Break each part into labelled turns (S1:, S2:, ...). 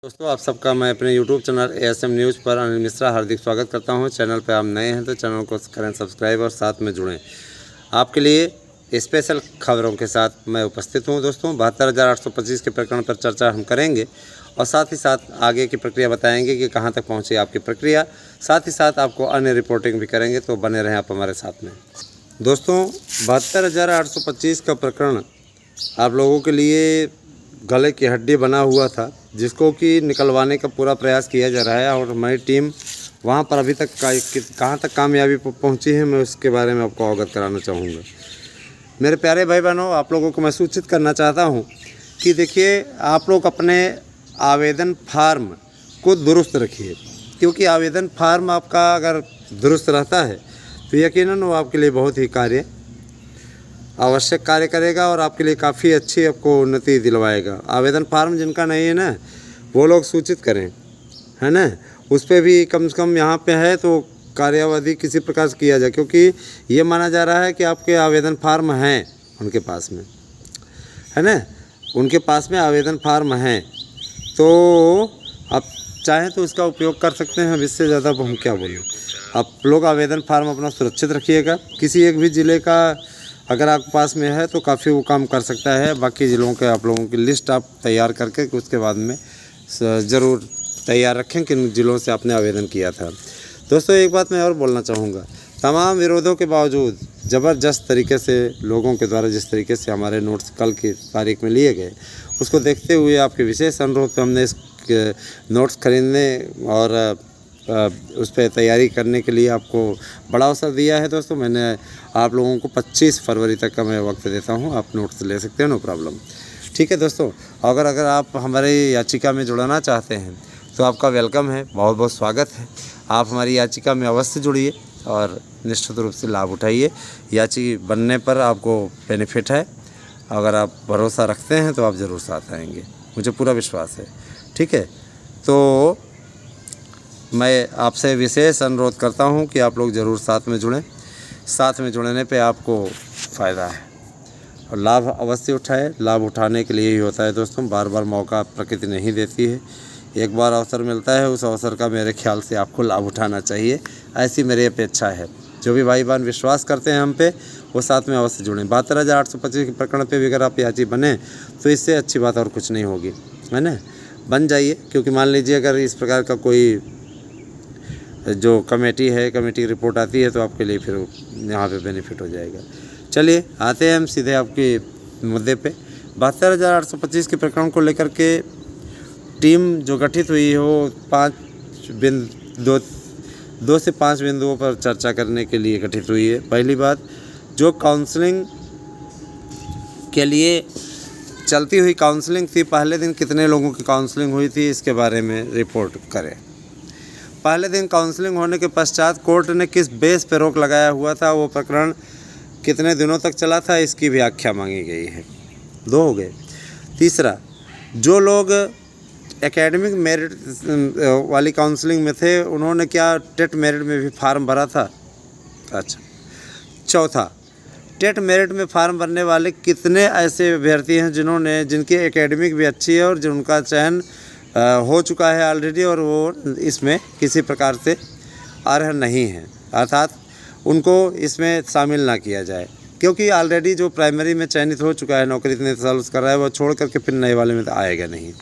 S1: दोस्तों आप सबका मैं अपने YouTube चैनल ASM न्यूज़ पर अनिल मिश्रा हार्दिक स्वागत करता हूं। चैनल पर आप नए हैं तो चैनल को करें सब्सक्राइब और साथ में जुड़ें। आपके लिए स्पेशल खबरों के साथ मैं उपस्थित हूं। दोस्तों 72,825 के प्रकरण पर चर्चा हम करेंगे और साथ ही साथ आगे की प्रक्रिया बताएंगे कि कहां तक पहुंची आपकी प्रक्रिया। साथ ही साथ आपको अन्य रिपोर्टिंग भी करेंगे, तो बने रहें आप हमारे साथ में। दोस्तों 72,825 का प्रकरण आप लोगों के लिए गले की हड्डी बना हुआ था, जिसको कि निकलवाने का पूरा प्रयास किया जा रहा है और हमारी टीम वहां पर अभी तक कहां तक कामयाबी पहुंची है, मैं उसके बारे में आपको अवगत कराना चाहूँगा। मेरे प्यारे भाई बहनों, आप लोगों को मैं सूचित करना चाहता हूं कि देखिए, आप लोग अपने आवेदन फार्म को दुरुस्त रखिए, क्योंकि आवेदन फार्म आपका अगर दुरुस्त रहता है तो यकीनन वो आपके लिए बहुत ही आवश्यक कार्य करेगा और आपके लिए काफ़ी अच्छी आपको उन्नति दिलवाएगा। आवेदन फार्म जिनका नहीं है ना, वो लोग सूचित करें, है ना। उस पर भी कम से कम यहाँ पे है तो कार्यावधि किसी प्रकार से किया जाए, क्योंकि ये माना जा रहा है कि आपके आवेदन फार्म हैं उनके पास में, है ना। उनके पास में आवेदन फार्म हैं, तो आप चाहें तो उसका उपयोग कर सकते हैं। अब इससे ज़्यादा हम क्या बोलें। आप लोग आवेदन फार्म अपना सुरक्षित रखिएगा। किसी एक भी ज़िले का अगर आपके पास में है तो काफ़ी वो काम कर सकता है। बाकी ज़िलों के आप लोगों की लिस्ट आप तैयार करके उसके बाद में ज़रूर तैयार रखें किन ज़िलों से आपने आवेदन किया था। दोस्तों एक बात मैं और बोलना चाहूँगा, तमाम विरोधों के बावजूद ज़बरदस्त तरीके से लोगों के द्वारा जिस तरीके से हमारे नोट्स कल की तारीख में लिए गए, उसको देखते हुए आपके विशेष अनुरोध पर हमने इस नोट्स खरीदने और उस पर तैयारी करने के लिए आपको बड़ा अवसर दिया है। दोस्तों मैंने आप लोगों को 25 फरवरी तक का मैं वक्त देता हूं, आप नोट्स ले सकते हैं, नो प्रॉब्लम। ठीक है दोस्तों, अगर आप हमारे याचिका में जुड़ना चाहते हैं तो आपका वेलकम है, बहुत बहुत स्वागत है। आप हमारी याचिका में अवश्य जुड़िए और निश्चित रूप से लाभ उठाइए। याचिका बनने पर आपको बेनिफिट है। अगर आप भरोसा रखते हैं तो आप ज़रूर साथ आएंगे, मुझे पूरा विश्वास है। ठीक है, तो मैं आपसे विशेष अनुरोध करता हूं कि आप लोग ज़रूर साथ में जुड़ें। साथ में जुड़ने पे आपको फ़ायदा है और लाभ अवश्य उठाएं। लाभ उठाने के लिए ही होता है दोस्तों, बार बार मौका प्रकृति नहीं देती है। एक बार अवसर मिलता है, उस अवसर का मेरे ख्याल से आपको लाभ उठाना चाहिए, ऐसी मेरी अपेक्षा है। जो भी भाई बहन विश्वास करते हैं हम पे, वो साथ में अवश्य जुड़ें। 72,825 के प्रकरण पर भी अगर आप याची बने तो इससे अच्छी बात और कुछ नहीं होगी, है ना। बन जाइए, क्योंकि मान लीजिए अगर इस प्रकार का कोई जो कमेटी है, कमेटी की रिपोर्ट आती है तो आपके लिए फिर यहाँ पे बेनिफिट हो जाएगा। चलिए आते हैं हम सीधे आपके मुद्दे पे। 72,825 के प्रकरण को लेकर के टीम जो गठित हुई है वो 2 से 5 बिंदुओं पर चर्चा करने के लिए गठित हुई है। पहली बात, जो काउंसलिंग के लिए चलती हुई काउंसलिंग थी, पहले दिन कितने लोगों की काउंसलिंग हुई थी, इसके बारे में रिपोर्ट करें। पहले दिन काउंसलिंग होने के पश्चात कोर्ट ने किस बेस पर रोक लगाया हुआ था, वो प्रकरण कितने दिनों तक चला था, इसकी व्याख्या मांगी गई है। 2 हो गए। तीसरा, जो लोग एकेडमिक मेरिट वाली काउंसलिंग में थे, उन्होंने क्या टेट मेरिट में भी फार्म भरा था? अच्छा। चौथा, टेट मेरिट में फार्म भरने वाले कितने ऐसे अभ्यर्थी हैं जिनकी एकेडमिक भी अच्छी है और जिनका चयन हो चुका है ऑलरेडी और वो इसमें किसी प्रकार से अर्ह नहीं है, अर्थात उनको इसमें शामिल ना किया जाए, क्योंकि ऑलरेडी जो प्राइमरी में चयनित हो चुका है, नौकरी इतने साल उसका रहा है, वो छोड़ करके फिर नए वाले में तो आएगा नहीं।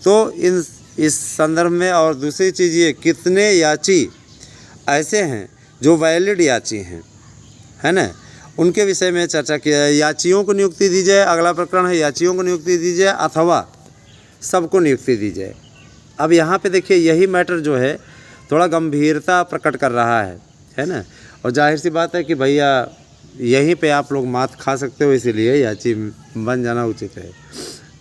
S1: तो इस संदर्भ में, और दूसरी चीज़ ये, कितने याची ऐसे हैं जो वैलिड याची हैं, है ना, उनके विषय में चर्चा किया है। याचियों को नियुक्ति दी जाए, अगला प्रकरण है याचियों को नियुक्ति दी जाए अथवा सबको नियुक्ति दी जाए। अब यहाँ पे देखिए, यही मैटर जो है थोड़ा गंभीरता प्रकट कर रहा है ना। और जाहिर सी बात है कि भैया यहीं पे आप लोग मात खा सकते हो, इसीलिए याची बन जाना उचित है।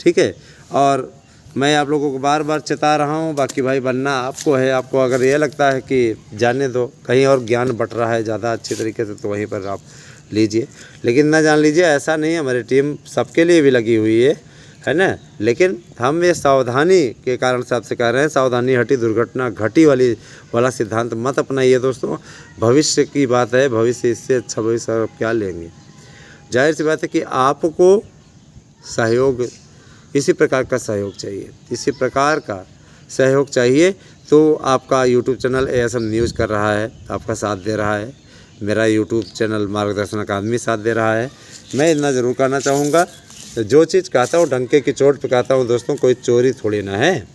S1: ठीक है, और मैं आप लोगों को बार बार चेता रहा हूँ, बाकी भाई बनना आपको है। आपको अगर ये लगता है कि जाने दो, कहीं और ज्ञान बट रहा है ज़्यादा अच्छी तरीके से, तो वहीं पर आप लीजिए, लेकिन ना जान लीजिए ऐसा नहीं है। हमारी टीम सबके लिए भी लगी हुई है ना। लेकिन हम ये सावधानी के कारण से आपसे कह रहे हैं, सावधानी हटी दुर्घटना घटी वाला सिद्धांत मत अपनाइए दोस्तों। भविष्य की बात है, भविष्य इससे अच्छा भविष्य आप क्या लेंगे। जाहिर सी बात है कि आपको सहयोग इसी प्रकार का सहयोग चाहिए, इसी प्रकार का सहयोग चाहिए। तो आपका यूट्यूब चैनल ASM न्यूज़ कर रहा है, आपका साथ दे रहा है, मेरा यूट्यूब चैनल मार्गदर्शन अकादमी साथ दे रहा है। मैं इतना ज़रूर कहना चाहूँगा, जो चीज़ कहता हूँ डंके की चोट पे कहता हूँ दोस्तों, कोई चोरी थोड़ी ना है।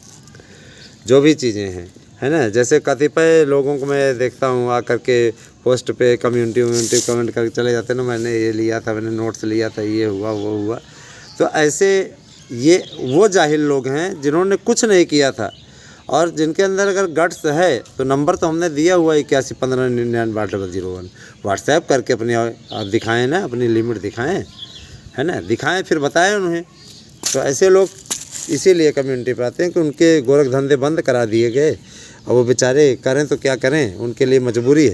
S1: जो भी चीज़ें हैं, है ना, जैसे कतिपय लोगों को मैं देखता हूँ आकर के पोस्ट पे कम्युनिटी कमेंट करके चले जाते हैं ना, मैंने ये लिया था, मैंने नोट्स लिया था, ये हुआ वो हुआ। तो ऐसे ये वो जाहिल लोग हैं जिन्होंने कुछ नहीं किया था, और जिनके अंदर अगर गट्स है तो नंबर तो हमने दिया हुआ 8115998801 व्हाट्सएप करके अपनी आप दिखाएँ ना, अपनी लिमिट दिखाएँ, है ना, दिखाएँ फिर बताएं उन्हें। तो ऐसे लोग इसीलिए कम्युनिटी पे आते हैं कि उनके गोरख धंधे बंद करा दिए गए, और वो बेचारे करें तो क्या करें, उनके लिए मजबूरी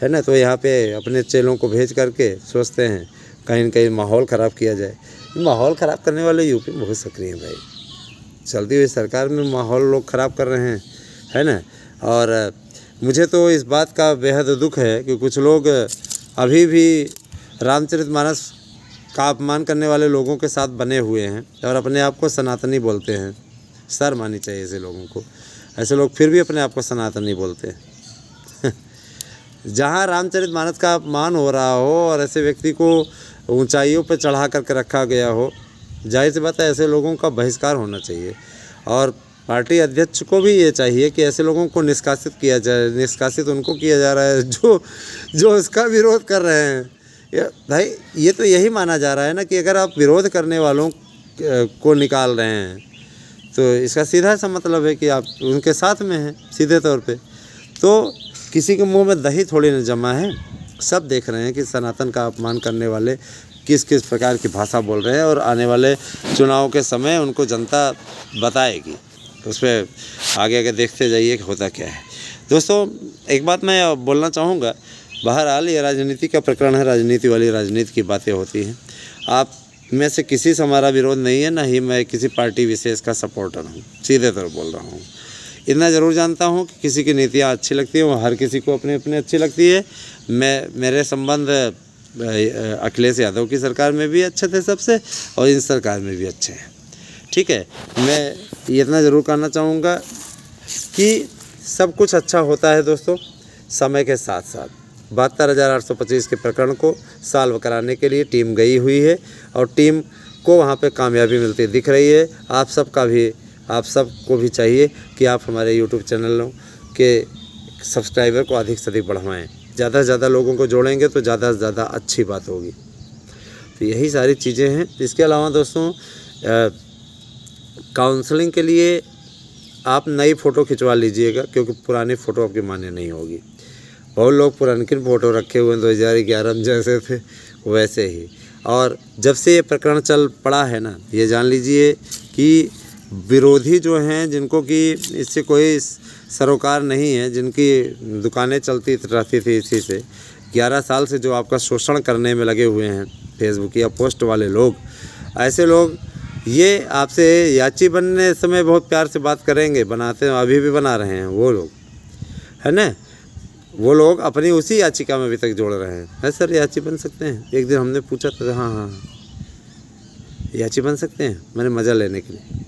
S1: है ना। तो यहाँ पे अपने चेलों को भेज करके सोचते हैं कहीं न कहीं माहौल ख़राब किया जाए। माहौल ख़राब करने वाले यूपी में बहुत सक्रिय हैं भाई, चलती हुई सरकार में माहौल लोग ख़राब कर रहे हैं, है ना। और मुझे तो इस बात का बेहद दुख है कि कुछ लोग अभी भी रामचरितमानस का अपमान करने वाले लोगों के साथ बने हुए हैं और अपने आप को सनातनी बोलते हैं। शर्म आनी चाहिए ऐसे लोगों को। ऐसे लोग फिर भी अपने आप को सनातनी बोलते हैं। जहाँ रामचरितमानस का अपमान हो रहा हो और ऐसे व्यक्ति को ऊंचाइयों पर चढ़ा करके रखा गया हो, जाहिर सी बात है ऐसे लोगों का बहिष्कार होना चाहिए। और पार्टी अध्यक्ष को भी ये चाहिए कि ऐसे लोगों को निष्कासित किया जाए। निष्कासित उनको किया जा रहा है जो इसका विरोध कर रहे हैं। भाई ये तो यही माना जा रहा है ना कि अगर आप विरोध करने वालों को निकाल रहे हैं तो इसका सीधा सा मतलब है कि आप उनके साथ में हैं सीधे तौर पे। तो किसी के मुंह में दही थोड़ी न जमा है, सब देख रहे हैं कि सनातन का अपमान करने वाले किस किस प्रकार की भाषा बोल रहे हैं, और आने वाले चुनाव के समय उनको जनता बताएगी। उस पर आगे आगे देखते जाइए कि होता क्या है। दोस्तों एक बात मैं बोलना चाहूँगा, बहरहाल ये राजनीति का प्रकरण है, राजनीति वाली राजनीति की बातें होती हैं। आप में से किसी से हमारा विरोध नहीं है, ना ही मैं किसी पार्टी विशेष का सपोर्टर हूँ, सीधे तौर बोल रहा हूँ। इतना ज़रूर जानता हूँ कि किसी की नीतियाँ अच्छी लगती हैं, वो हर किसी को अपने अपने अच्छी लगती है। मेरे संबंध अखिलेश यादव की सरकार में भी अच्छे थे सबसे, और इन सरकार में भी अच्छे हैं, ठीक है। मैं इतना ज़रूर कहना चाहूँगा कि सब कुछ अच्छा होता है दोस्तों समय के साथ साथ। 72,825 के प्रकरण को सॉल्व कराने के लिए टीम गई हुई है, और टीम को वहाँ पे कामयाबी मिलती दिख रही है। आप सबको भी चाहिए कि आप हमारे यूट्यूब चैनलों के सब्सक्राइबर को अधिक से अधिक बढ़वाएँ। ज़्यादा से ज़्यादा लोगों को जोड़ेंगे तो ज़्यादा से ज़्यादा अच्छी बात होगी। तो यही सारी चीज़ें हैं। इसके अलावा दोस्तों काउंसलिंग के लिए आप नई फ़ोटो खिंचवा लीजिएगा, क्योंकि पुरानी फ़ोटो आपकी मान्य नहीं होगी। बहुत लोग पुरानी फ़ोटो रखे हुए हैं 2011 में जैसे थे वैसे ही। और जब से ये प्रकरण चल पड़ा है ना, ये जान लीजिए कि विरोधी जो हैं, जिनको कि इससे कोई सरोकार नहीं है, जिनकी दुकानें चलती रहती थी इसी से, 11 साल से जो आपका शोषण करने में लगे हुए हैं फेसबुक या पोस्ट वाले लोग, ऐसे लोग ये आपसे याची बनने समय बहुत प्यार से बात करेंगे, बनाते हैं, अभी भी बना रहे हैं वो लोग, है ना। वो लोग अपनी उसी याचिका में अभी तक जोड़ रहे हैं। है सर याची बन सकते हैं? एक दिन हमने पूछा था, हाँ याची बन सकते हैं, मैंने मज़ा लेने के लिए,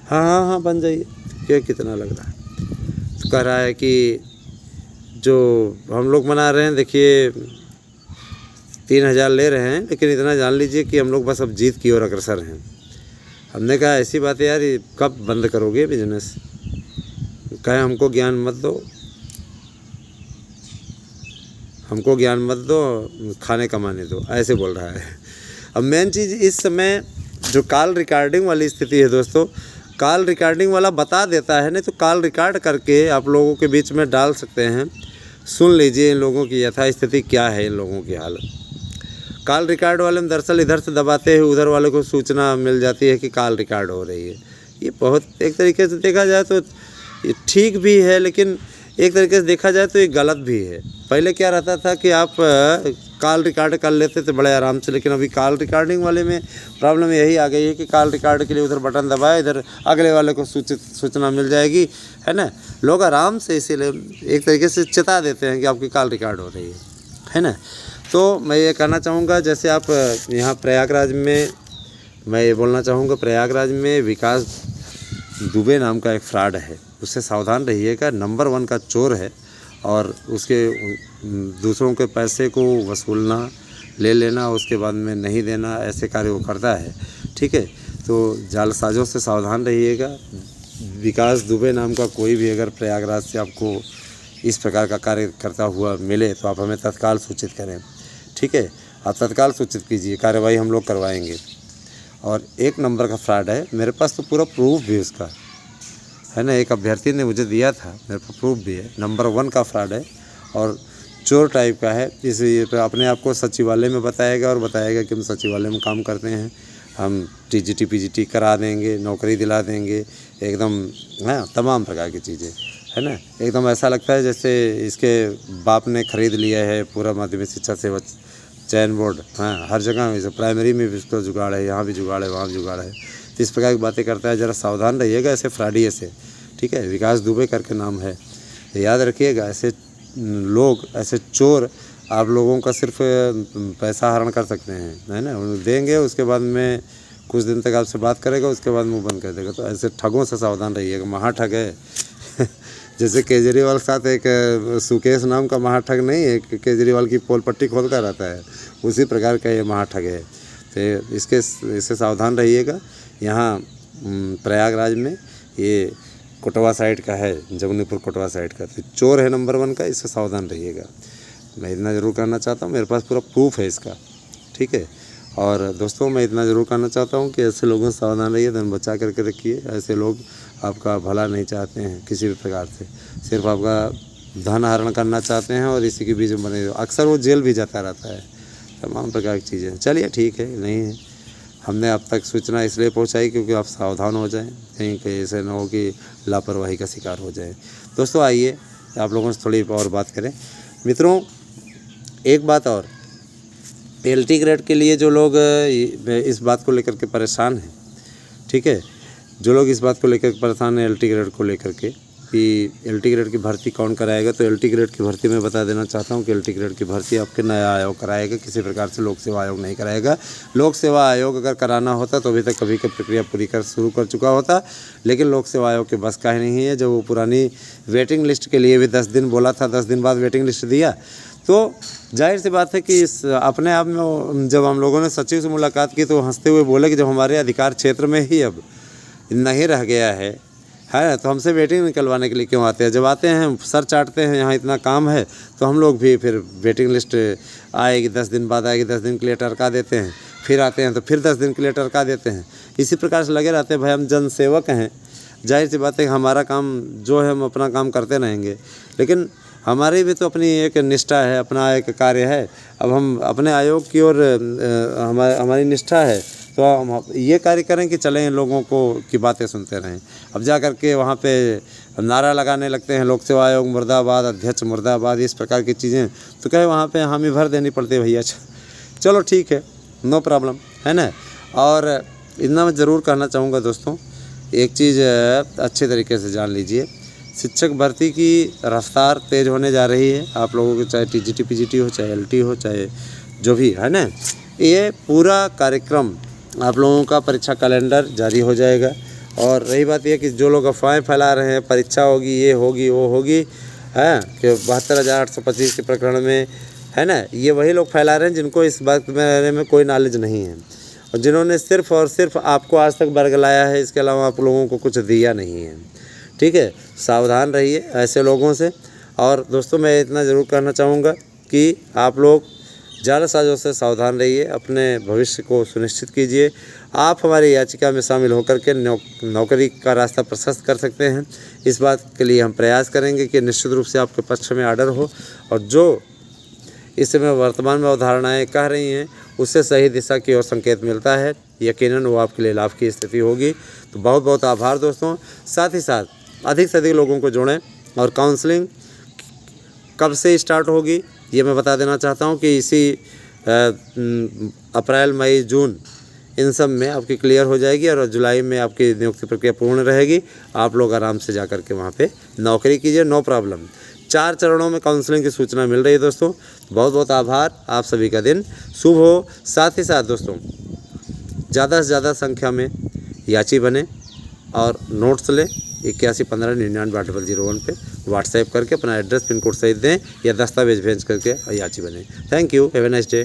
S1: हाँ बन जाइए, क्या कितना लग रहा है। तो कह रहा है कि जो हम लोग बना रहे हैं, देखिए 3,000 ले रहे हैं, लेकिन इतना जान लीजिए कि हम लोग बस अब जीत की ओर अग्रसर हैं। हमने कहा ऐसी बात है यार, ये कब बंद करोगे बिजनेस? कहे हमको ज्ञान मत दो, हमको ज्ञान मत दो, खाने कमाने दो, ऐसे बोल रहा है। अब मेन चीज़ इस समय जो कॉल रिकॉर्डिंग वाली स्थिति है दोस्तों, कॉल रिकॉर्डिंग वाला बता देता है, नहीं तो कॉल रिकॉर्ड करके आप लोगों के बीच में डाल सकते हैं। सुन लीजिए इन लोगों की यथा स्थिति क्या है, इन लोगों की हालत। कॉल रिकॉर्ड वाले में दरअसल इधर से दबाते हैं, उधर वाले को सूचना मिल जाती है कि कॉल रिकॉर्ड हो रही है। ये बहुत एक तरीके से देखा जाए तो ये ठीक भी है, लेकिन एक तरीके से देखा जाए तो ये गलत भी है। पहले क्या रहता था कि आप कॉल रिकॉर्ड कर लेते थे बड़े आराम से, लेकिन अभी कॉल रिकॉर्डिंग वाले में प्रॉब्लम यही आ गई है कि कॉल रिकॉर्ड के लिए उधर बटन दबाए, इधर अगले वाले को सूचना मिल जाएगी, है ना। लोग आराम से इसीलिए एक तरीके से चेता देते हैं कि आपकी कॉल रिकॉर्ड हो रही है ना। तो मैं ये कहना चाहूँगा, जैसे आप यहाँ प्रयागराज में मैं ये बोलना चाहूँगा, प्रयागराज में विकास दुबे नाम का एक फ्रॉड है, उससे सावधान रहिएगा। नंबर 1 का चोर है और उसके दूसरों के पैसे को वसूलना, ले लेना, उसके बाद में नहीं देना, ऐसे कार्य वो करता है। ठीक है, तो जालसाजों से सावधान रहिएगा। विकास दुबे नाम का कोई भी अगर प्रयागराज से आपको इस प्रकार का कार्य करता हुआ मिले तो आप हमें तत्काल सूचित करें। ठीक है, आप तत्काल सूचित कीजिए, कार्रवाई हम लोग करवाएंगे। और 1 नंबर का फ्रॉड है, मेरे पास तो पूरा प्रूफ भी उसका है ना, एक अभ्यर्थी ने मुझे दिया था, मेरे पास प्रूफ भी है। नंबर 1 का फ्रॉड है और चोर टाइप का है। इसलिए अपने आप को सचिवालय में बताएगा और बताएगा कि हम सचिवालय में काम करते हैं, हम टीजीटी पीजीटी करा देंगे, नौकरी दिला देंगे, एकदम हाँ तमाम प्रकार की चीज़ें है ना। एकदम ऐसा लगता है जैसे इसके बाप ने खरीद लिया है पूरा माध्यमिक शिक्षा सेवा चयन बोर्ड। हाँ, हर जगह जैसे प्राइमरी में भी उसका जुगाड़ है, यहाँ भी जुगाड़ है, वहाँ भी जुगाड़ है। तो इस प्रकार की बातें करता है, ज़रा सावधान रहिएगा ऐसे फ्रॉडिये से। ठीक है, विकास दुबे करके नाम है, याद रखिएगा। ऐसे लोग, ऐसे चोर आप लोगों का सिर्फ पैसा हरण कर सकते हैं, है ना। देंगे, उसके बाद में कुछ दिन तक आपसे बात करेगा, उसके बाद मुंह बंद कर देगा। तो ऐसे ठगों से सावधान रहिएगा। महाठग है जैसे केजरीवाल के साथ एक सुकेश नाम का महाठग नहीं है, केजरीवाल की पोल पट्टी खोलता रहता है, उसी प्रकार का ये महाठग है। तो इससे सावधान रहिएगा। यहाँ प्रयागराज में ये कोटवा साइड का है, जगनीपुर कोटवा साइड का, तो चोर है नंबर 1 का, इससे सावधान रहिएगा। मैं इतना ज़रूर करना चाहता हूँ, मेरे पास पूरा प्रूफ है इसका। ठीक है, और दोस्तों मैं इतना ज़रूर करना चाहता हूँ कि ऐसे लोगों से सावधान रहिए, धन बचा करके रखिए। ऐसे लोग आपका भला नहीं चाहते हैं किसी भी प्रकार से, सिर्फ आपका धन हरण करना चाहते हैं और इसी के बीच में बने। अक्सर वो जेल भी जाता रहता है, तमाम प्रकार की चीज़ें। चलिए ठीक है, नहीं है, हमने अब तक सूचना इसलिए पहुंचाई क्योंकि आप सावधान हो जाएं, कहीं कहीं ऐसे न हो कि लापरवाही का शिकार हो जाए। दोस्तों आइए आप लोगों से थोड़ी और बात करें। मित्रों, एक बात और, LT ग्रेड के लिए जो लोग इस बात को लेकर के परेशान हैं, ठीक है, जो लोग इस बात को लेकर परेशान हैं LT ग्रेड को लेकर के कि LT ग्रेड की भर्ती कौन कराएगा, तो LT ग्रेड की भर्ती मैं बता देना चाहता हूं कि LT ग्रेड की भर्ती आपके नया आयोग कराएगा, किसी प्रकार से लोक सेवा आयोग नहीं कराएगा। लोक सेवा आयोग अगर कराना होता तो अभी तक कभी की प्रक्रिया पूरी शुरू कर चुका होता, लेकिन लोक सेवा आयोग के बस का ही नहीं है। जब वो पुरानी वेटिंग लिस्ट के लिए भी 10 दिन बोला था, 10 दिन बाद वेटिंग लिस्ट दिया, तो जाहिर सी बात है कि इस अपने आप में जब हम लोगों ने सचिव से मुलाकात की तो हंसते हुए बोले कि जब हमारे अधिकार क्षेत्र में ही अब नहीं रह गया है तो हमसे वेटिंग निकलवाने के लिए क्यों आते हैं। जब आते हैं सर चाटते हैं, यहाँ इतना काम है, तो हम लोग भी फिर वेटिंग लिस्ट आएगी 10 दिन बाद आएगी, 10 दिन के लिए टरका देते हैं, फिर आते हैं तो फिर 10 दिन के लिए टरका देते हैं। इसी प्रकार से लगे रहते हैं। भाई हम जनसेवक हैं, जाहिर सी बात है हमारा काम जो है हम अपना काम करते रहेंगे, लेकिन हमारी भी तो अपनी एक निष्ठा है, अपना एक कार्य है। अब हम अपने आयोग की ओर हमारी निष्ठा है, तो हम ये कार्य करें कि चलें इन लोगों को की बातें सुनते रहें। अब जा कर के वहाँ पे नारा लगाने लगते हैं लोक सेवा आयोग मुर्दाबाद, अध्यक्ष मुर्दाबाद, इस प्रकार की चीज़ें, तो कहे वहाँ पे हामी भर देनी पड़ती है भैया। चलो ठीक है, नो प्रॉब्लम, है ना। और इतना मैं ज़रूर कहना चाहूँगा दोस्तों, एक चीज़ अच्छे तरीके से जान लीजिए, शिक्षक भर्ती की रफ्तार तेज़ होने जा रही है। आप लोगों को चाहे TGT PGT हो, चाहे LT हो, चाहे जो भी है ना, ये पूरा कार्यक्रम आप लोगों का परीक्षा कैलेंडर जारी हो जाएगा। और रही बात यह कि जो लोग अफवाहें फैला रहे हैं परीक्षा होगी, ये होगी, वो होगी, है कि 72,825 के प्रकरण में, है ना, ये वही लोग फैला रहे हैं जिनको इस बात में कोई नॉलेज नहीं है और जिन्होंने सिर्फ़ और सिर्फ आपको आज तक बरगलाया है, इसके अलावा आप लोगों को कुछ दिया नहीं है। ठीक है, सावधान रहिए ऐसे लोगों से। और दोस्तों मैं इतना ज़रूर कहना चाहूँगा कि आप लोग जालसाजों से सावधान रहिए, अपने भविष्य को सुनिश्चित कीजिए। आप हमारी याचिका में शामिल होकर के नौकरी का रास्ता प्रशस्त कर सकते हैं। इस बात के लिए हम प्रयास करेंगे कि निश्चित रूप से आपके पक्ष में आर्डर हो और जो इस समय वर्तमान में अवधारणाएँ कह रही हैं उससे सही दिशा की ओर संकेत मिलता है, यकीनन वो आपके लिए लाभ की स्थिति होगी। तो बहुत बहुत आभार दोस्तों। साथ ही साथ अधिक से अधिक लोगों को जोड़ें और काउंसलिंग कब से स्टार्ट होगी ये मैं बता देना चाहता हूं कि इसी अप्रैल, मई, जून इन सब में आपकी क्लियर हो जाएगी और जुलाई में आपकी नियुक्ति प्रक्रिया पूर्ण रहेगी। आप लोग आराम से जा कर के वहाँ पे नौकरी कीजिए, नो प्रॉब्लम। 4 चरणों में काउंसलिंग की सूचना मिल रही है दोस्तों। बहुत बहुत आभार, आप सभी का दिन शुभ हो। साथ ही साथ दोस्तों ज़्यादा से ज़्यादा संख्या में याची बने और नोट्स लें। 8115998001 पे व्हाट्सएप करके अपना एड्रेस पिन कोड सहित दें या दस्तावेज भेज करके याची बने। Thank you, have a nice day.